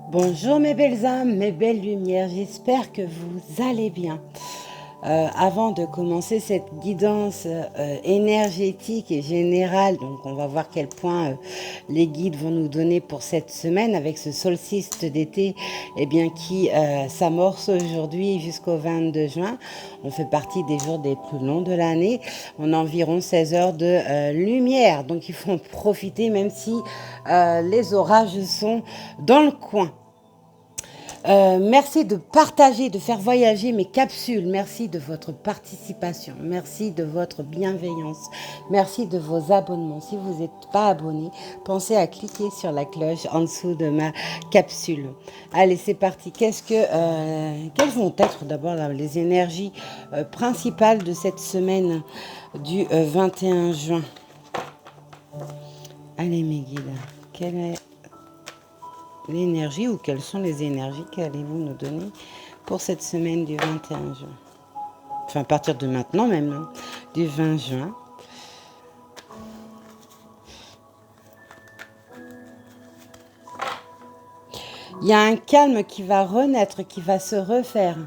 Bonjour mes belles âmes, mes belles lumières, j'espère que vous allez bien. Avant de commencer cette guidance énergétique et générale, donc on va voir quel point les guides vont nous donner pour cette semaine avec ce solstice d'été qui s'amorce aujourd'hui jusqu'au 22 juin. On fait partie des jours des plus longs de l'année. On a environ 16 heures de lumière, donc il faut en profiter même si les orages sont dans le coin. Merci de partager, de faire voyager mes capsules. Merci de votre participation. Merci de votre bienveillance. Merci de vos abonnements. Si vous n'êtes pas abonné, pensez à cliquer sur la cloche en dessous de ma capsule. Allez, c'est parti. Quelles vont être d'abord les énergies principales de cette semaine du 21 juin? Allez, mes guides. Quelle est l'énergie ou quelles sont les énergies qu'allez-vous nous donner pour cette semaine du 21 juin? Enfin, à partir de maintenant même, hein, du 20 juin. Il y a un calme qui va renaître, qui va se refaire.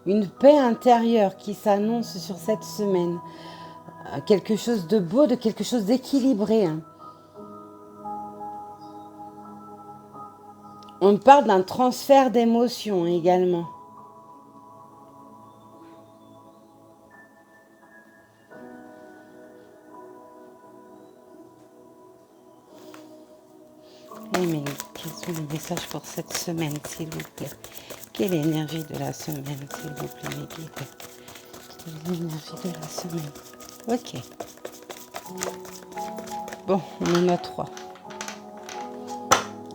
Une paix intérieure qui s'annonce sur cette semaine. Quelque chose de beau, de quelque chose d'équilibré. Hein. On parle d'un transfert d'émotions également. Oui, mais quels sont les messages pour cette semaine, s'il vous plaît? Quelle est l'énergie de la semaine, s'il vous plaît, mes guides? Quelle est l'énergie de la semaine? Ok. Bon, on en a 3.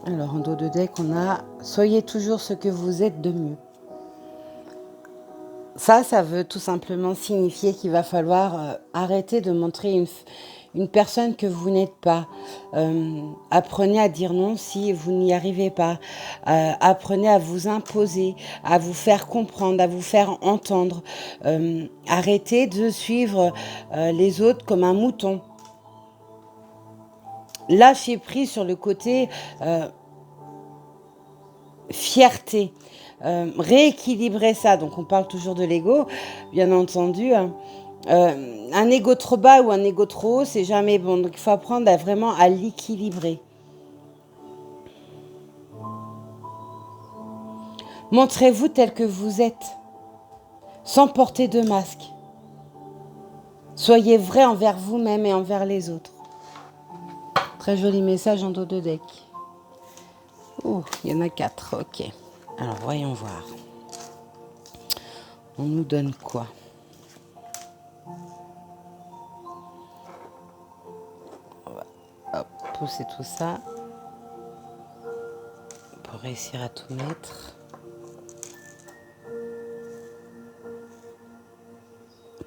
Alors, en dos de deck, on a « Soyez toujours ce que vous êtes de mieux ». Ça veut tout simplement signifier qu'il va falloir arrêter de montrer une personne que vous n'êtes pas. Apprenez à dire non si vous n'y arrivez pas. Apprenez à vous imposer, à vous faire comprendre, à vous faire entendre. Arrêtez de suivre les autres comme un mouton. Lâchez prise sur le côté fierté. Rééquilibrer ça. Donc on parle toujours de l'ego, bien entendu. Hein. Un ego trop bas ou un ego trop haut, c'est jamais bon. Donc il faut apprendre vraiment à l'équilibrer. Montrez-vous tel que vous êtes, sans porter de masque. Soyez vrai envers vous-même et envers les autres. Très joli message en dos de deck. Oh, il y en a 4, ok. Alors voyons voir. On nous donne quoi? On va pousser tout ça pour réussir à tout mettre.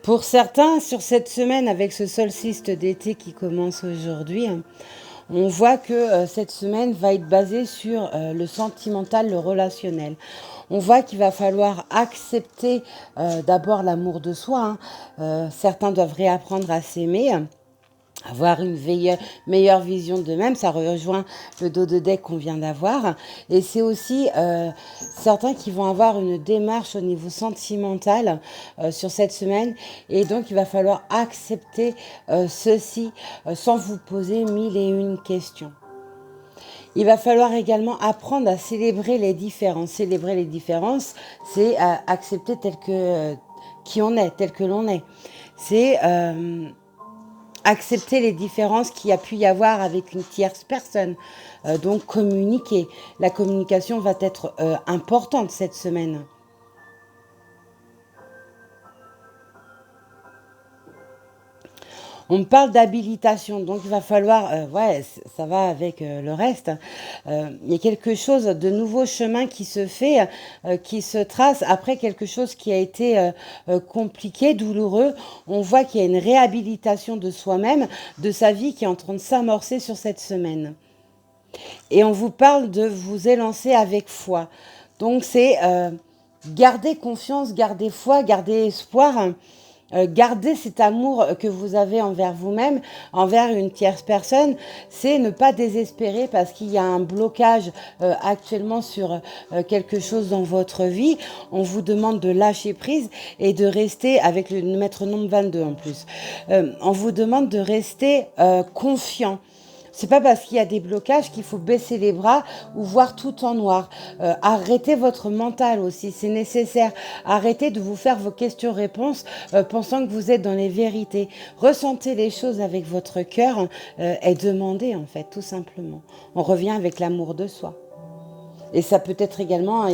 Pour certains, sur cette semaine, avec ce solstice d'été qui commence aujourd'hui, on voit que cette semaine va être basée sur le sentimental, le relationnel. On voit qu'il va falloir accepter d'abord l'amour de soi. Hein. Certains doivent réapprendre à s'aimer. Avoir une meilleure vision d'eux-mêmes, ça rejoint le dos de deck qu'on vient d'avoir. Et c'est aussi certains qui vont avoir une démarche au niveau sentimental sur cette semaine. Et donc, il va falloir accepter ceci sans vous poser 1001 questions. Il va falloir également apprendre à célébrer les différences. Célébrer les différences, c'est accepter qui on est, tel que l'on est. C'est accepter les différences qu'il y a pu y avoir avec une tierce personne. Donc communiquer. La communication va être importante cette semaine. On me parle d'habilitation, donc il va falloir, ça va avec le reste. Il y a quelque chose de nouveau chemin qui se fait, qui se trace après quelque chose qui a été compliqué, douloureux. On voit qu'il y a une réhabilitation de soi-même, de sa vie qui est en train de s'amorcer sur cette semaine. Et on vous parle de vous élancer avec foi. Donc c'est garder confiance, garder foi, garder espoir. garder cet amour que vous avez envers vous-même, envers une tierce personne, c'est ne pas désespérer parce qu'il y a un blocage actuellement sur quelque chose dans votre vie. On vous demande de lâcher prise et de rester, avec le maître nombre 22 en plus, on vous demande de rester confiant. C'est pas parce qu'il y a des blocages qu'il faut baisser les bras ou voir tout en noir. Arrêtez votre mental aussi, c'est nécessaire. Arrêtez de vous faire vos questions-réponses pensant que vous êtes dans les vérités. Ressentez les choses avec votre cœur et demandez en fait, tout simplement. On revient avec l'amour de soi. Et ça peut être également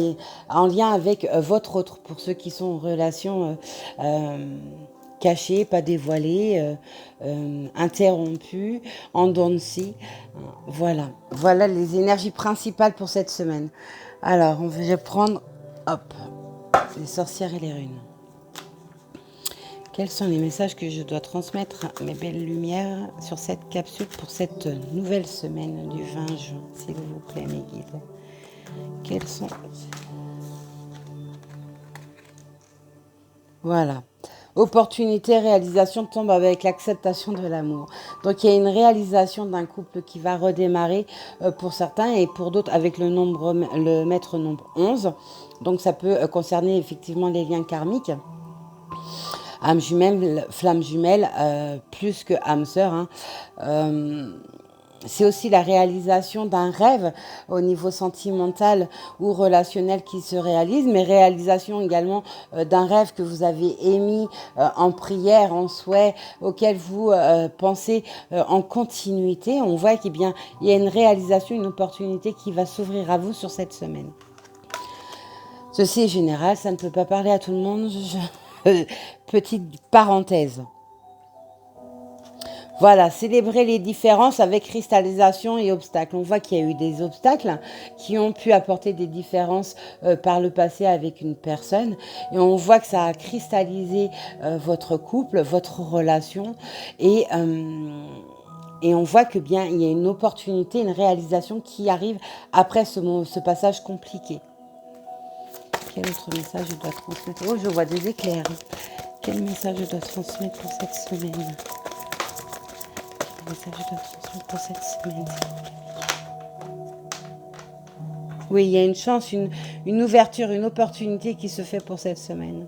en lien avec votre autre, pour ceux qui sont en relation cachée, pas dévoilée, interrompue, en dents de scie. Voilà. Voilà les énergies principales pour cette semaine. Alors, on va prendre, hop, les sorcières et les runes. Quels sont les messages que je dois transmettre à mes belles lumières sur cette capsule pour cette nouvelle semaine du 20 juin, s'il vous plaît, mes guides? Quels sont... Voilà. Opportunité, réalisation tombe avec l'acceptation de l'amour. Donc il y a une réalisation d'un couple qui va redémarrer pour certains et pour d'autres avec le maître nombre 11. Donc ça peut concerner effectivement les liens karmiques. Âme jumelle, flamme jumelle, plus que âme sœur. C'est aussi la réalisation d'un rêve au niveau sentimental ou relationnel qui se réalise, mais réalisation également d'un rêve que vous avez émis en prière, en souhait, auquel vous pensez en continuité. On voit qu'il y a une réalisation, une opportunité qui va s'ouvrir à vous sur cette semaine. Ceci est général, ça ne peut pas parler à tout le monde. Petite parenthèse. Voilà, célébrer les différences avec cristallisation et obstacles. On voit qu'il y a eu des obstacles qui ont pu apporter des différences par le passé avec une personne. Et on voit que ça a cristallisé votre couple, votre relation. Et on voit que bien il y a une opportunité, une réalisation qui arrive après ce passage compliqué. Quel autre message je dois transmettre? Oh, je vois des éclairs. Quel message je dois transmettre pour cette semaine? Message de transmettre pour cette semaine. Oui, il y a une chance, une ouverture, une opportunité qui se fait pour cette semaine.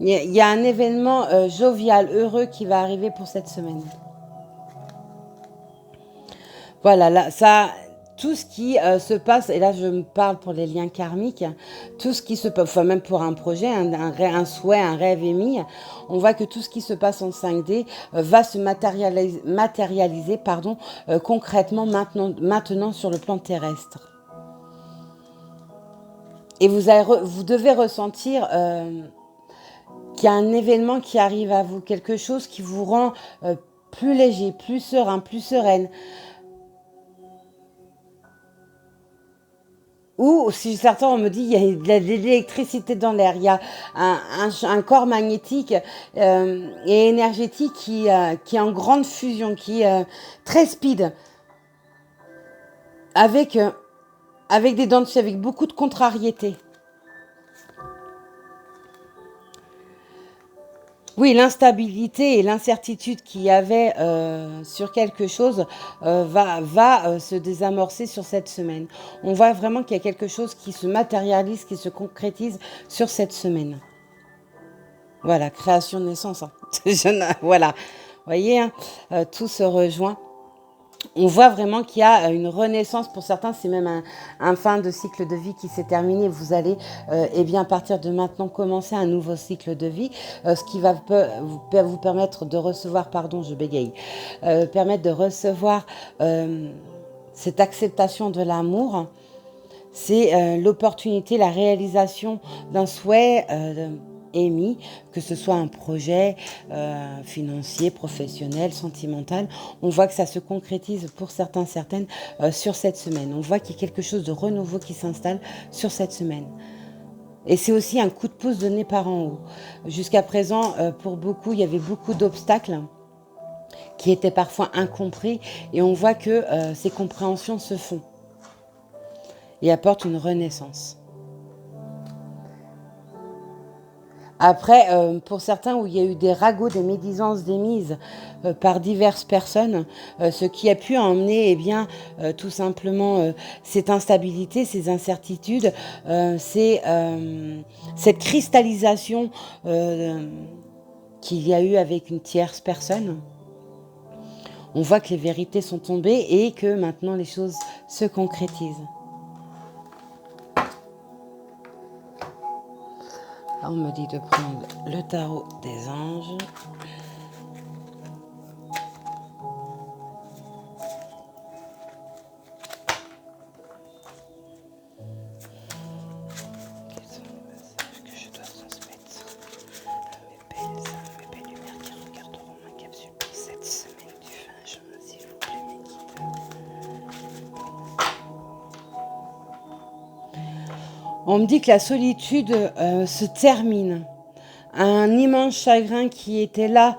Il y a un événement jovial, heureux qui va arriver pour cette semaine. Voilà, là, ça, tout ce qui se passe, et là je me parle pour les liens karmiques, tout ce qui se passe, enfin même pour un projet, un souhait, un rêve émis, on voit que tout ce qui se passe en 5D va se matérialiser concrètement maintenant sur le plan terrestre. Et vous devez ressentir qu'il y a un événement qui arrive à vous, quelque chose qui vous rend plus léger, plus serein, plus sereine. Ou si certains on me dit il y a de l'électricité dans l'air, il y a un corps magnétique et énergétique qui est en grande fusion, qui est très speed, avec des dents de scie, avec beaucoup de contrariété. Oui, l'instabilité et l'incertitude qu'il y avait sur quelque chose va se désamorcer sur cette semaine. On voit vraiment qu'il y a quelque chose qui se matérialise, qui se concrétise sur cette semaine. Voilà, création de naissance. Voilà, vous voyez, tout se rejoint. On voit vraiment qu'il y a une renaissance pour certains, c'est même un fin de cycle de vie qui s'est terminé. Vous allez, à partir de maintenant, commencer un nouveau cycle de vie, ce qui va vous permettre de recevoir, pardon, je bégaye, permettre de recevoir cette acceptation de l'amour. C'est l'opportunité, la réalisation d'un souhait émis, que ce soit un projet financier, professionnel, sentimental. On voit que ça se concrétise pour certains, certaines sur cette semaine. On voit qu'il y a quelque chose de renouveau qui s'installe sur cette semaine. Et c'est aussi un coup de pouce donné par en haut. Jusqu'à présent, pour beaucoup, il y avait beaucoup d'obstacles qui étaient parfois incompris. Et on voit que ces compréhensions se font et apportent une renaissance. Après, pour certains où il y a eu des ragots, des médisances d'émises par diverses personnes, ce qui a pu emmener eh bien, tout simplement cette instabilité, ces incertitudes, cette cristallisation qu'il y a eu avec une tierce personne. On voit que les vérités sont tombées et que maintenant les choses se concrétisent. Là, on me dit de prendre le tarot des anges. Quels sont les messages que je dois transmettre à mes belles lumières qui regarderont ma capsule pour cette semaine du 20 juin, s'il vous plaît, mes guides. On me dit que la solitude se termine. Un immense chagrin qui était là.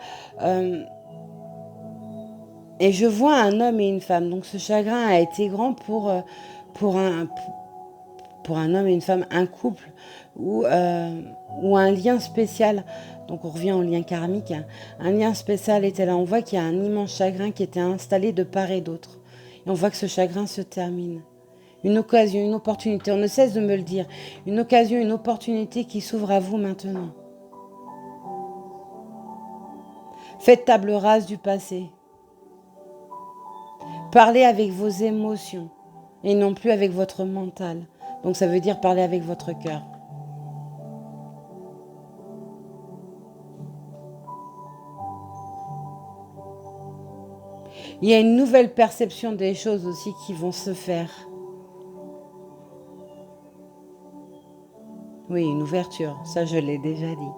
Et je vois un homme et une femme. Donc ce chagrin a été grand pour un homme et une femme, un couple ou un lien spécial. Donc on revient au lien karmique. Un lien spécial était là. On voit qu'il y a un immense chagrin qui était installé de part et d'autre. Et on voit que ce chagrin se termine. Une occasion, une opportunité. On ne cesse de me le dire. Une occasion, une opportunité qui s'ouvre à vous maintenant. Faites table rase du passé. Parlez avec vos émotions et non plus avec votre mental. Donc ça veut dire parler avec votre cœur. Il y a une nouvelle perception des choses aussi qui vont se faire. Oui, une ouverture, ça je l'ai déjà dit.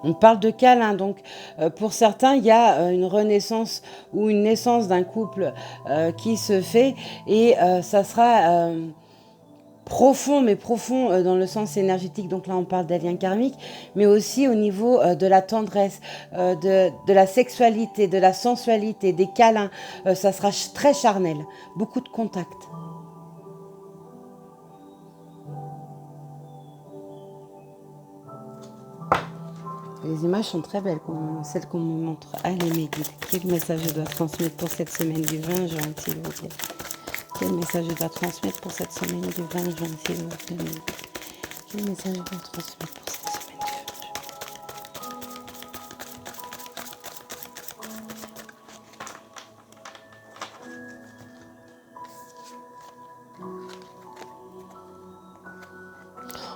On parle de câlin, donc pour certains, il y a une renaissance ou une naissance d'un couple qui se fait et ça sera profond, mais profond dans le sens énergétique. Donc là, on parle des liens karmiques, mais aussi au niveau de la tendresse, de la sexualité, de la sensualité, des câlins. Ça sera très charnel, beaucoup de contacts. Les images sont très belles, celles qu'on me montre. Allez, mes guides, quel message je dois transmettre pour cette semaine du 20 juin, s'il vous plaît? Quel message je dois transmettre pour cette semaine du 20 juin, s'il vous plaît? Quel message je dois transmettre pour cette semaine du 20 juin?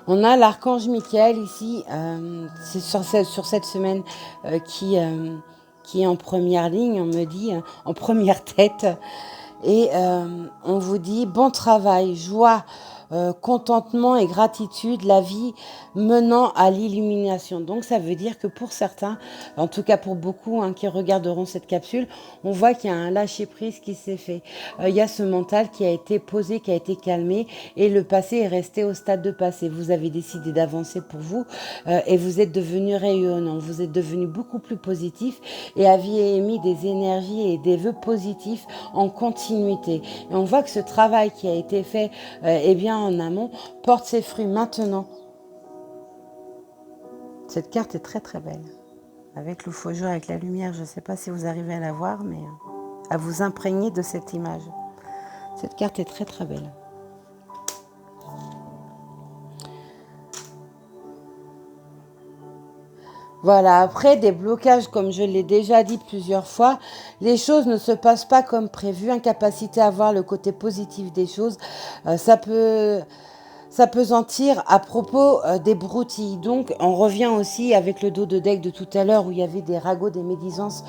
On a l'archange Michael ici, c'est sur cette semaine qui est en première ligne, on me dit, en première tête. Et on vous dit bon travail, joie, contentement et gratitude, la vie menant à l'illumination. Donc ça veut dire que pour certains, en tout cas pour beaucoup qui regarderont cette capsule, on voit qu'il y a un lâcher-prise qui s'est fait. Il y a ce mental qui a été posé, qui a été calmé et le passé est resté au stade de passé. Vous avez décidé d'avancer pour vous et vous êtes devenu rayonnant, vous êtes devenu beaucoup plus positif et aviez émis des énergies et des vœux positifs en continuité. Et on voit que ce travail qui a été fait eh bien en amont porte ses fruits maintenant. Cette carte est très très belle. Avec le faux jour, avec la lumière, je ne sais pas si vous arrivez à la voir, mais à vous imprégner de cette image. Cette carte est très très belle. Voilà, après des blocages, comme je l'ai déjà dit plusieurs fois, les choses ne se passent pas comme prévu. Incapacité à voir le côté positif des choses, ça peut s'apesantir à propos des broutilles. Donc, on revient aussi avec le dos de deck de tout à l'heure où il y avait des ragots, des médisances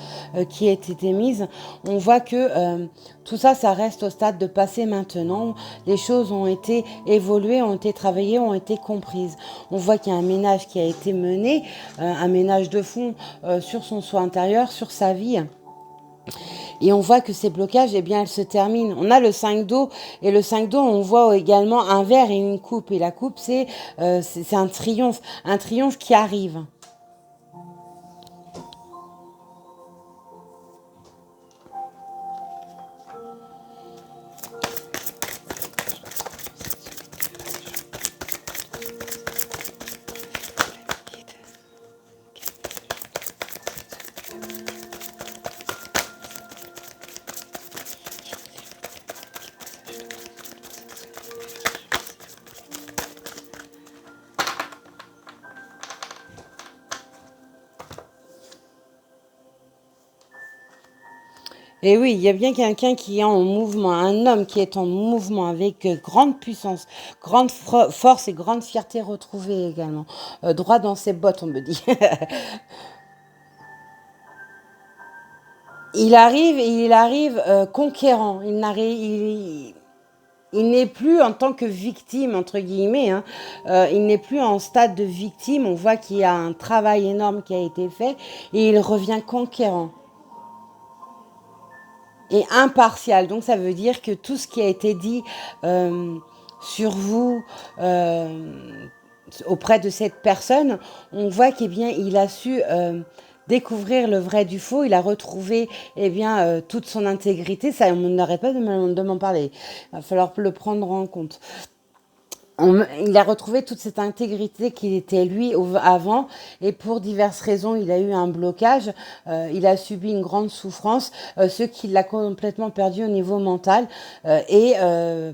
qui étaient émises. On voit que tout ça, ça reste au stade de passé maintenant. Les choses ont été évoluées, ont été travaillées, ont été comprises. On voit qu'il y a un ménage qui a été mené, un ménage de fond sur son soi intérieur, sur sa vie. Et on voit que ces blocages, eh bien, elles se terminent. On a le 5 d'eau, et le 5 d'eau, on voit également un verre et une coupe. Et la coupe, c'est un triomphe qui arrive. Et oui, il y a bien quelqu'un qui est en mouvement, un homme qui est en mouvement avec grande puissance, grande force et grande fierté retrouvée également. Droit dans ses bottes, on me dit. Il arrive conquérant. Il n'est plus en tant que victime, entre guillemets, hein. Il n'est plus en stade de victime. On voit qu'il y a un travail énorme qui a été fait et il revient conquérant et impartial. Donc ça veut dire que tout ce qui a été dit euh, sur vous auprès de cette personne, on voit qu'il bien il a su découvrir le vrai du faux. Il a retrouvé toute son intégrité. Ça, on n'arrête pas de m'en parler. Il va falloir le prendre en compte. Il a retrouvé toute cette intégrité qu'il était lui avant et pour diverses raisons il a eu un blocage, il a subi une grande souffrance, ce qui l'a complètement perdu au niveau mental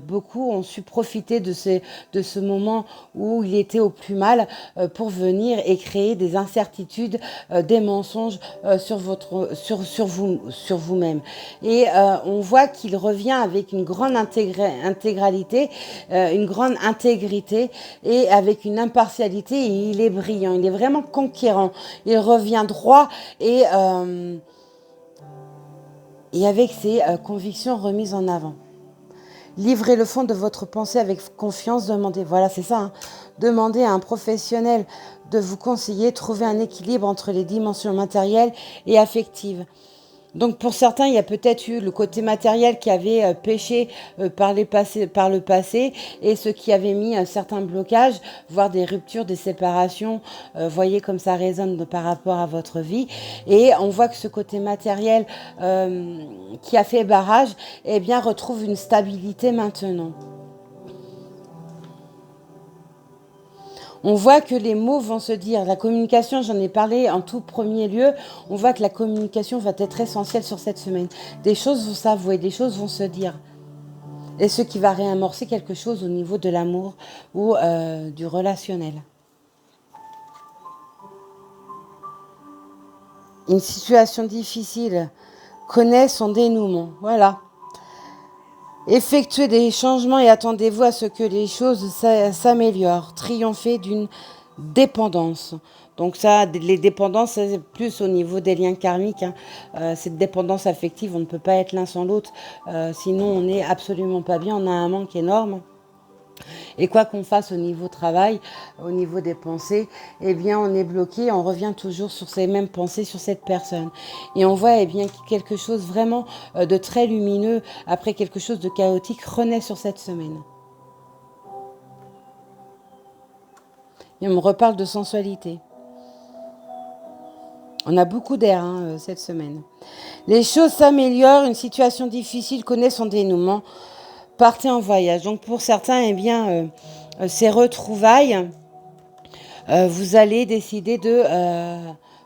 beaucoup ont su profiter de ce moment où il était au plus mal pour venir et créer des incertitudes, des mensonges sur vous-même. Et on voit qu'il revient avec une grande intégralité, une grande intégrité et avec une impartialité et il est brillant, il est vraiment conquérant, il revient droit et avec ses convictions remises en avant. Livrez le fond de votre pensée avec confiance, demandez, voilà c'est ça, hein, demandez à un professionnel de vous conseiller, trouver un équilibre entre les dimensions matérielles et affectives. Donc pour certains, il y a peut-être eu le côté matériel qui avait péché par le passé et ce qui avait mis un certain blocage, voire des ruptures, des séparations. Voyez comme ça résonne par rapport à votre vie. Et on voit que ce côté matériel qui a fait barrage, retrouve une stabilité maintenant. On voit que les mots vont se dire. La communication, j'en ai parlé en tout premier lieu. On voit que la communication va être essentielle sur cette semaine. Des choses vont s'avouer, des choses vont se dire. Et ce qui va réamorcer quelque chose au niveau de l'amour ou du relationnel. Une situation difficile connaît son dénouement. Voilà. Effectuez des changements et attendez-vous à ce que les choses s'améliorent. Triompher d'une dépendance. Donc ça, les dépendances, c'est plus au niveau des liens karmiques, hein. Cette dépendance affective, on ne peut pas être l'un sans l'autre. Sinon, on n'est absolument pas bien. On a un manque énorme. Et quoi qu'on fasse au niveau travail, au niveau des pensées, on est bloqué, on revient toujours sur ces mêmes pensées, sur cette personne. Et on voit quelque chose vraiment de très lumineux, après quelque chose de chaotique, renaît sur cette semaine. Et on me reparle de sensualité. On a beaucoup d'air cette semaine. Les choses s'améliorent, une situation difficile connaît son dénouement. Partez en voyage. Donc pour certains, ces retrouvailles, vous allez décider de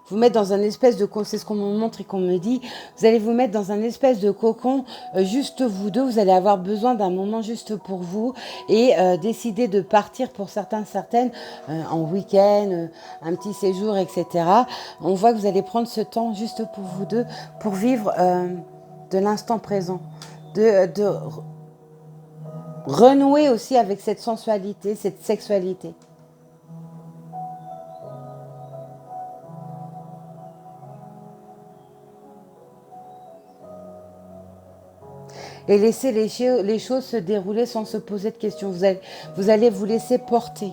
vous mettre dans un espèce de... C'est ce qu'on me montre et qu'on me dit. Vous allez vous mettre dans un espèce de cocon, juste vous deux. Vous allez avoir besoin d'un moment juste pour vous et décider de partir pour certaines en week-end, un petit séjour, etc. On voit que vous allez prendre ce temps juste pour vous deux, pour vivre de l'instant présent, de renouer aussi avec cette sensualité, cette sexualité. Et laisser les choses se dérouler sans se poser de questions. Vous allez vous laisser porter.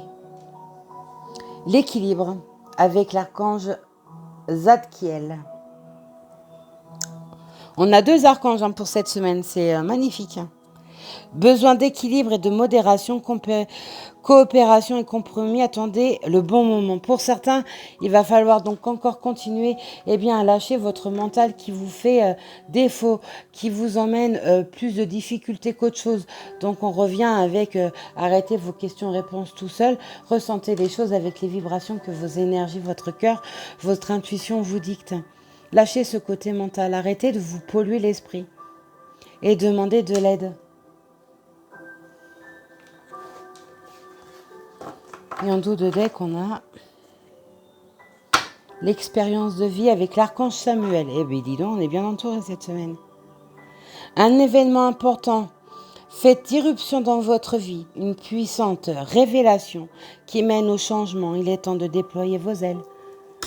L'équilibre avec l'archange Zadkiel. On a 2 archanges pour cette semaine, c'est magnifique. Besoin d'équilibre et de modération, coopération et compromis. Attendez le bon moment. Pour certains, il va falloir donc encore continuer à lâcher votre mental qui vous fait défaut, qui vous emmène plus de difficultés qu'autre chose. Donc on revient avec arrêtez vos questions-réponses tout seul. Ressentez les choses avec les vibrations que vos énergies, votre cœur, votre intuition vous dictent. Lâchez ce côté mental. Arrêtez de vous polluer l'esprit et demandez de l'aide. Et en dos de deck, on a l'expérience de vie avec l'archange Samuel. Eh bien, dis donc, on est bien entouré cette semaine. Un événement important fait irruption dans votre vie, une puissante révélation qui mène au changement. Il est temps de déployer vos ailes.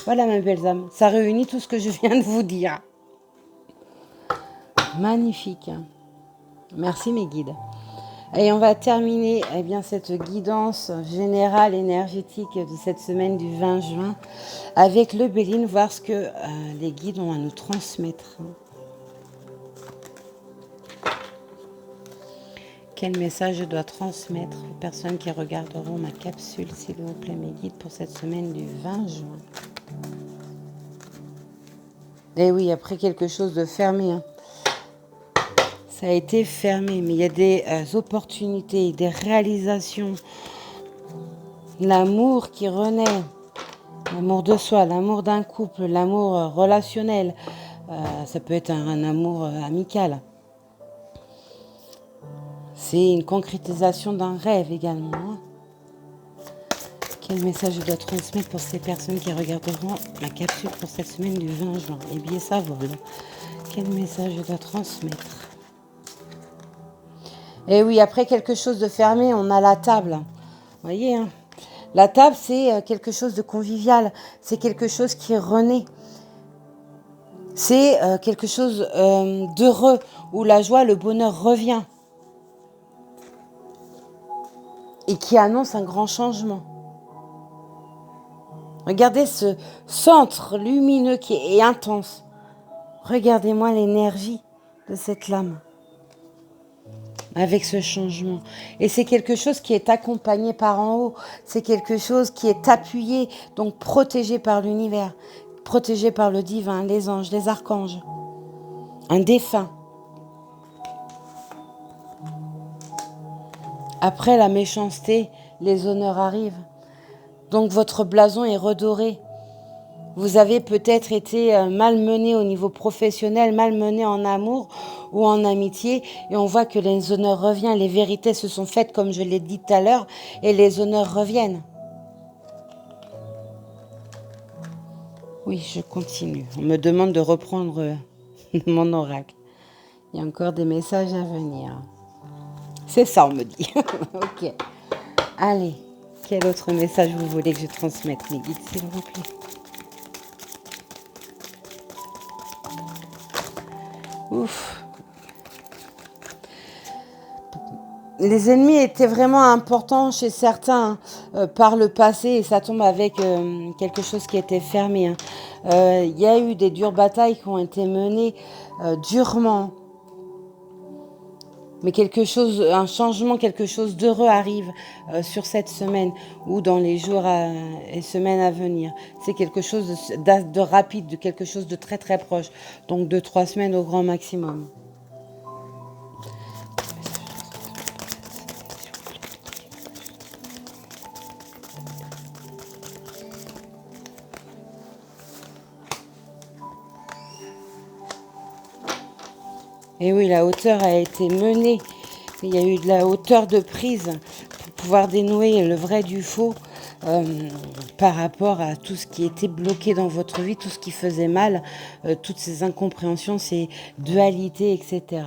Voilà mes belles âmes, ça réunit tout ce que je viens de vous dire. Magnifique. Merci mes guides. Et on va terminer cette guidance générale énergétique de cette semaine du 20 juin avec le Béline, voir ce que les guides ont à nous transmettre. Quel message je dois transmettre aux personnes qui regarderont ma capsule, s'il vous plaît, mes guides, pour cette semaine du 20 juin. Et oui, après quelque chose de fermé, ça a été fermé, mais il y a des opportunités, des réalisations, l'amour qui renaît, l'amour de soi, l'amour d'un couple, l'amour relationnel, ça peut être un amour amical. C'est une concrétisation d'un rêve également. Quel message je dois transmettre pour ces personnes qui regarderont la capsule pour cette semaine du 20 juin? Les billets, ça vole. Quel message je dois transmettre? Et oui, après quelque chose de fermé, on a la table. Vous voyez, la table, c'est quelque chose de convivial. C'est quelque chose qui renaît. C'est quelque chose d'heureux, où la joie, le bonheur revient. Et qui annonce un grand changement. Regardez ce centre lumineux qui est intense. Regardez-moi l'énergie de cette lame. Avec ce changement. Et c'est quelque chose qui est accompagné par en haut. C'est quelque chose qui est appuyé, donc protégé par l'univers. Protégé par le divin, les anges, les archanges. Un défunt. Après la méchanceté, les honneurs arrivent. Donc votre blason est redoré. Vous avez peut-être été malmené au niveau professionnel, malmené en amour ou en amitié. Et on voit que les honneurs reviennent. Les vérités se sont faites comme je l'ai dit tout à l'heure. Et les honneurs reviennent. Oui, je continue. On me demande de reprendre mon oracle. Il y a encore des messages à venir. C'est ça, on me dit. Ok. Allez, quel autre message vous voulez que je transmette, mes guides, s'il vous plaît? Ouf. Les ennemis étaient vraiment importants chez certains par le passé et ça tombe avec quelque chose qui était fermé. Il y a eu des dures batailles qui ont été menées durement. Mais quelque chose, un changement, quelque chose d'heureux arrive sur cette semaine ou dans les jours et semaines à venir. C'est quelque chose de rapide, de quelque chose de très très proche. Donc 2-3 semaines au grand maximum. Et oui, la hauteur a été menée. Il y a eu de la hauteur de prise pour pouvoir dénouer le vrai du faux par rapport à tout ce qui était bloqué dans votre vie, tout ce qui faisait mal, toutes ces incompréhensions, ces dualités, etc.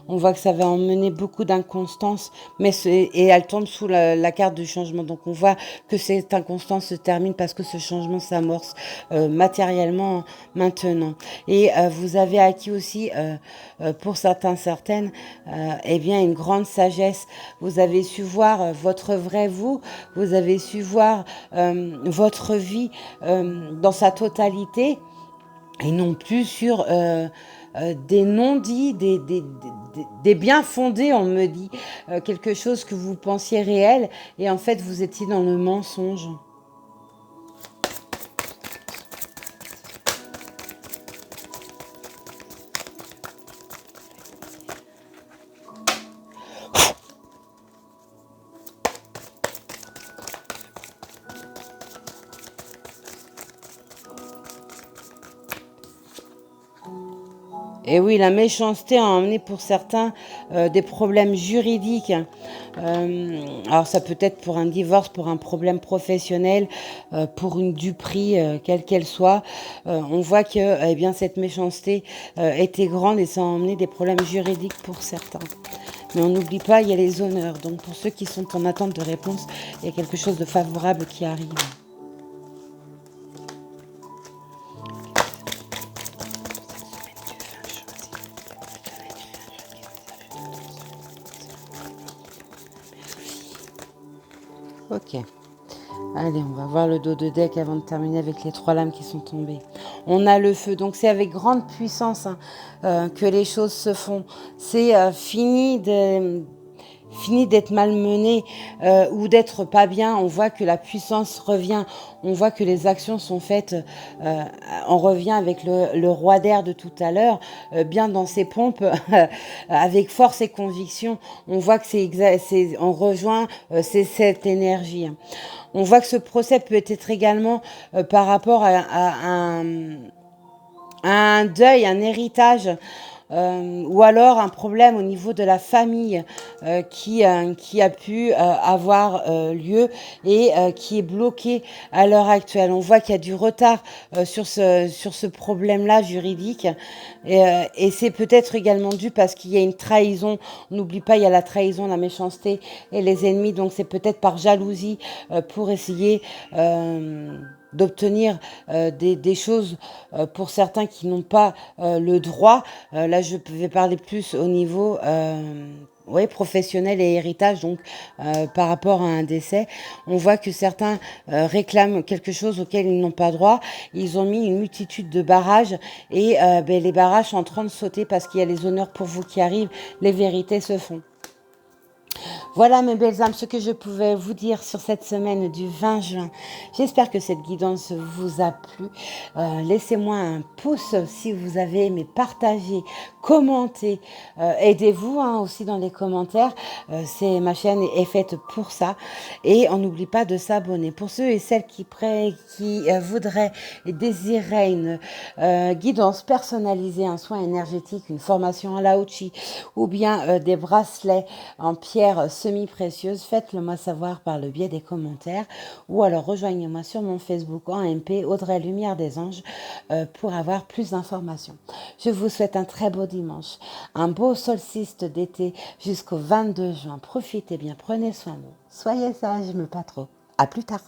On voit que ça va emmener beaucoup d'inconstance, et elle tombe sous la carte du changement. Donc on voit que cette inconstance se termine parce que ce changement s'amorce matériellement maintenant. Et vous avez acquis aussi, pour certains, certaines, une grande sagesse. Vous avez su voir votre vrai vous, vous avez su voir votre vie dans sa totalité et non plus sur des non-dits, des bien fondés, on me dit, quelque chose que vous pensiez réel et en fait vous étiez dans le mensonge. Et oui, la méchanceté a emmené pour certains des problèmes juridiques. Alors ça peut être pour un divorce, pour un problème professionnel, pour une duperie, quelle qu'elle soit. On voit que eh bien, cette méchanceté était grande et ça a emmené des problèmes juridiques pour certains. Mais on n'oublie pas, il y a les honneurs. Donc pour ceux qui sont en attente de réponse, il y a quelque chose de favorable qui arrive. Ok. Allez, on va voir le dos de deck avant de terminer avec les 3 lames qui sont tombées. On a le feu, donc c'est avec grande puissance que les choses se font. C'est fini d'être malmené ou d'être pas bien. On voit que la puissance revient. On voit que les actions sont faites. On revient avec le roi d'air de tout à l'heure, bien dans ses pompes, avec force et conviction. On voit que on rejoint c'est cette énergie. On voit que ce procès peut être également par rapport à un deuil, un héritage, ou alors un problème au niveau de la famille qui a pu avoir lieu et qui est bloqué à l'heure actuelle. On voit qu'il y a du retard sur ce problème-là juridique et c'est peut-être également dû parce qu'il y a une trahison. On n'oublie pas, il y a la trahison, la méchanceté et les ennemis, donc c'est peut-être par jalousie pour essayer d'obtenir des choses pour certains qui n'ont pas le droit. Là, je vais parler plus au niveau oui, professionnel et héritage, donc par rapport à un décès. On voit que certains réclament quelque chose auquel ils n'ont pas droit. Ils ont mis une multitude de barrages et les barrages sont en train de sauter parce qu'il y a les honneurs pour vous qui arrivent. Les vérités se font. Voilà mes belles âmes, ce que je pouvais vous dire sur cette semaine du 20 juin. J'espère que cette guidance vous a plu. Laissez-moi un pouce si vous avez aimé, partagez, commentez. Aidez-vous aussi dans les commentaires. Ma chaîne est faite pour ça. Et on n'oublie pas de s'abonner. Pour ceux et celles qui voudraient et désiraient une guidance personnalisée, un soin énergétique, une formation à la Lauchi ou bien des bracelets en pierre semi-précieuse, faites-le moi savoir par le biais des commentaires ou alors rejoignez-moi sur mon Facebook en MP Audrey Lumière des Anges pour avoir plus d'informations. Je vous souhaite un très beau dimanche, un beau solstice d'été jusqu'au 22 juin. Profitez bien, prenez soin de vous. Soyez sages, mais pas trop. À plus tard.